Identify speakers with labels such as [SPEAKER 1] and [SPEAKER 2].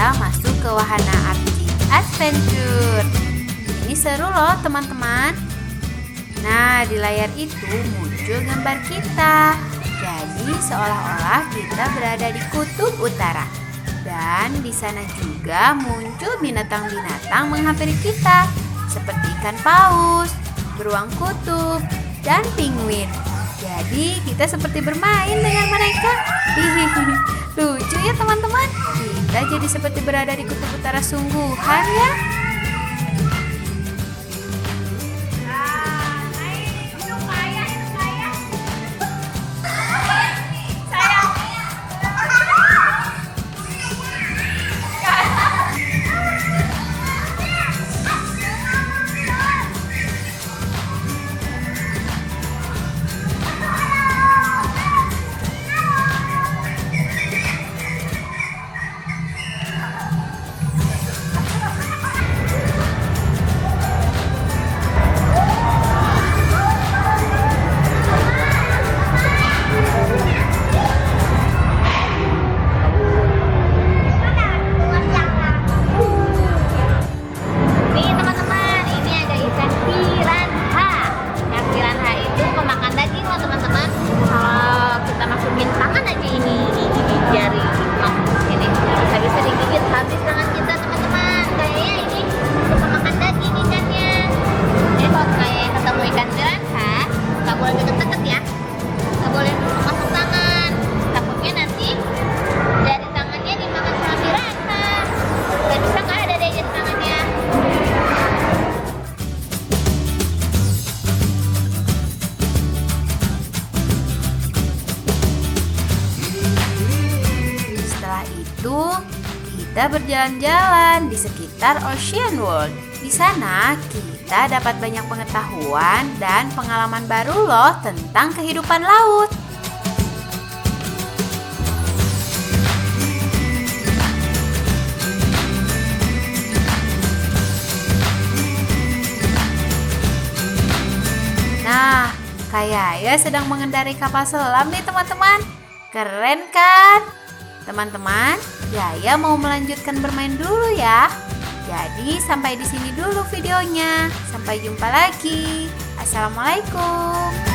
[SPEAKER 1] kita masuk ke wahana Archie Adventure. Ini seru loh teman-teman. Nah, di layar itu muncul gambar kita. Jadi seolah-olah kita berada di kutub utara. Dan di sana juga muncul binatang-binatang menghampiri kita, seperti ikan paus, beruang kutub, dan penguin. Jadi kita seperti bermain dengan mereka. Lucu ya teman-teman. Kita jadi seperti berada di kutub utara sungguhan ya. Kita berjalan-jalan di sekitar Ocean World. Di sana kita dapat banyak pengetahuan dan pengalaman baru loh tentang kehidupan laut. Nah, Kak Yaya sedang mengendarai kapal selam nih teman-teman. Keren kan? Teman-teman, Yaya mau melanjutkan bermain dulu ya. Jadi sampai di sini dulu videonya. Sampai jumpa lagi. Assalamualaikum.